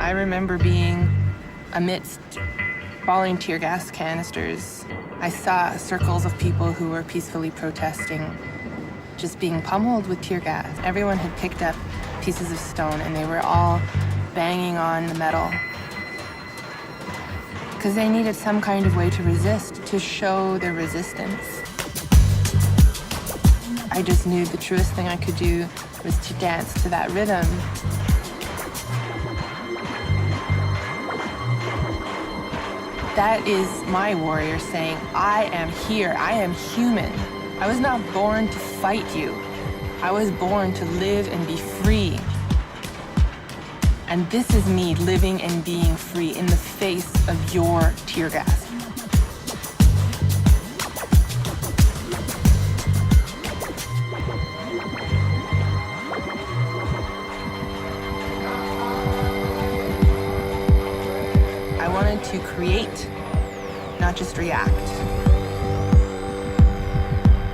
I remember being amidst falling tear gas canisters. I saw circles of people who were peacefully protesting, just being pummeled with tear gas. Everyone had picked up pieces of stone and they were all banging on the metal because they needed some kind of way to resist, to show their resistance. I just knew the truest thing I could do was to dance to that rhythm. That is my warrior saying, I am here, I am human. I was not born to fight you. I was born to live and be free. And this is me living and being free in the face of your tear gas. I wanted to create, not just react.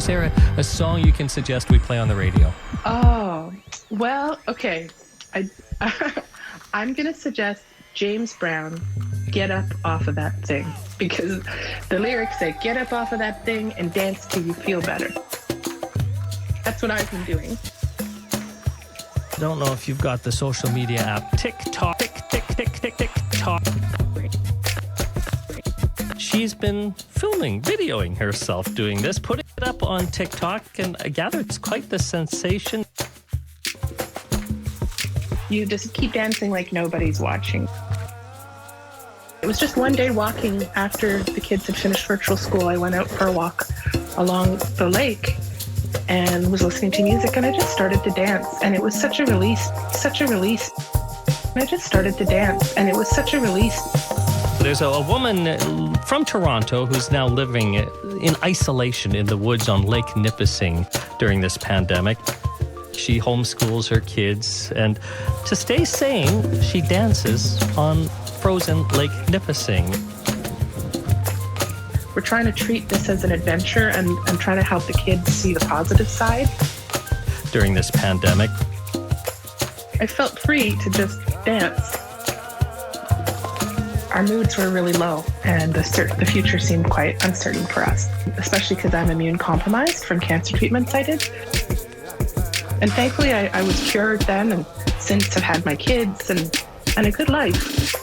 Sarah, a song you can suggest we play on the radio? Oh, well, okay. I'm going to suggest James Brown, Get Up Off of That Thing, because the lyrics say, get up off of that thing and dance till you feel better. That's what I've been doing. I don't know if you've got the social media app TikTok. She's been videoing herself doing this, putting it up on TikTok, and I gather it's quite the sensation. You just keep dancing like nobody's watching. It was just one day walking after the kids had finished virtual school. I went out for a walk along the lake and was listening to music, and I just started to dance, and it was such a release, such a release. I just started to dance, and it was such a release. There's a woman from Toronto who's now living in isolation in the woods on Lake Nipissing during this pandemic. She homeschools her kids, and to stay sane, she dances on frozen Lake Nipissing. We're trying to treat this as an adventure and trying to help the kids see the positive side. During this pandemic, I felt free to just dance. Our moods were really low, and the future seemed quite uncertain for us, especially because I'm immune compromised from cancer treatments I did. And thankfully, I was cured then, and since have had my kids and a good life.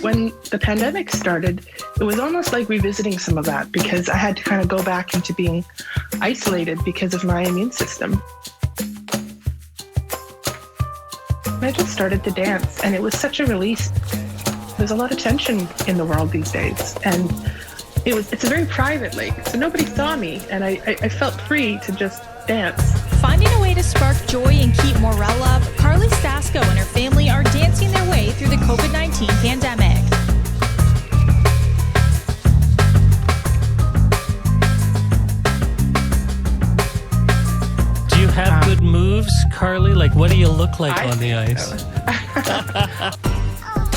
When the pandemic started, it was almost like revisiting some of that, because I had to kind of go back into being isolated because of my immune system. I just started to dance, and it was such a release. There's a lot of tension in the world these days, and it's a very private lake, so nobody saw me, and I felt free to just dance. Finding a way to spark joy and keep morale up, Carly Stasko and her family are dancing their way through the COVID-19 pandemic. do you have good moves, Carly? Like, what do you look like on the ice?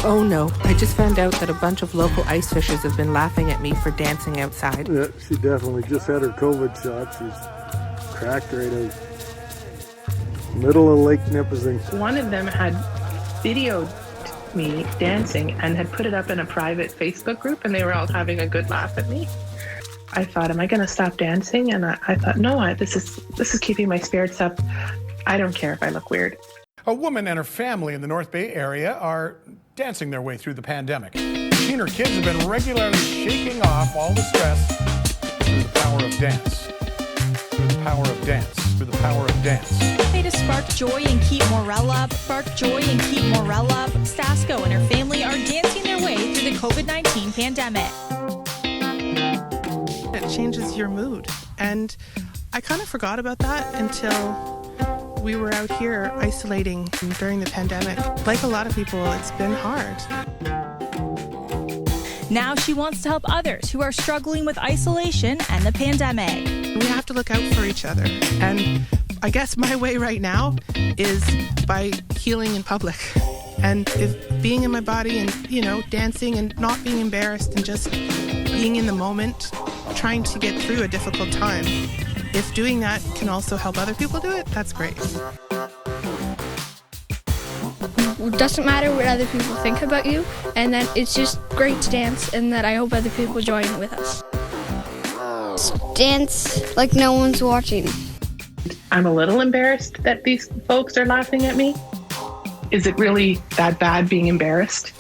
Oh no, I just found out that a bunch of local ice fishers have been laughing at me for dancing outside. Yeah, she definitely just had her COVID shot. She's cracked right out. Middle of Lake Nipissing. One of them had videoed me dancing and had put it up in a private Facebook group, and they were all having a good laugh at me. I thought, am I going to stop dancing? And I thought, no, this is keeping my spirits up. I don't care if I look weird. A woman and her family in the North Bay area are dancing their way through the pandemic. She and her kids have been regularly shaking off all the stress through the power of dance. Through the power of dance. Through the power of dance. Way to spark joy and keep morale up. Spark joy and keep morale up. Stasko and her family are dancing their way through the COVID-19 pandemic. It changes your mood, and I kind of forgot about that until we were out here isolating during the pandemic. Like a lot of people, it's been hard. Now she wants to help others who are struggling with isolation and the pandemic. We have to look out for each other. And I guess my way right now is by healing in public. And if being in my body and, dancing and not being embarrassed and just being in the moment, trying to get through a difficult time, if doing that can also help other people do it, that's great. It doesn't matter what other people think about you, and that it's just great to dance, and that I hope other people join with us. Dance like no one's watching. I'm a little embarrassed that these folks are laughing at me. Is it really that bad being embarrassed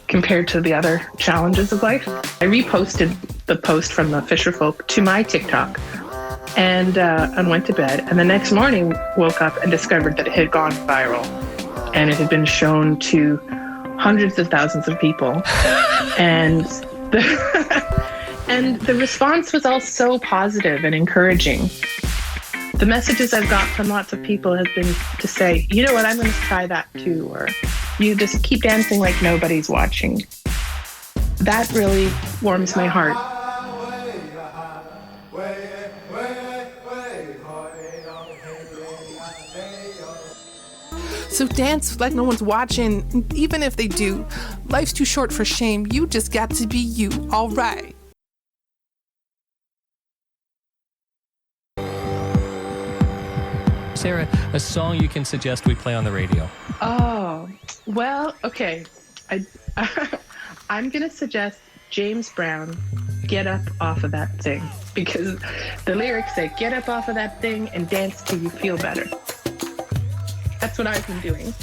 compared to the other challenges of life? I reposted the post from the Fisher folk to my TikTok and went to bed. And the next morning woke up and discovered that it had gone viral. And it had been shown to hundreds of thousands of people. And the response was all so positive and encouraging. The messages I've got from lots of people have been to say, you know what, I'm going to try that too. Or you just keep dancing like nobody's watching. That really warms my heart. So dance like no one's watching, even if they do. Life's too short for shame. You just got to be you, all right. Sarah, a song you can suggest we play on the radio? Oh, well, okay. I'm going to suggest James Brown, Get Up Off of That Thing, because the lyrics say, get up off of that thing and dance till you feel better. That's what I've been doing.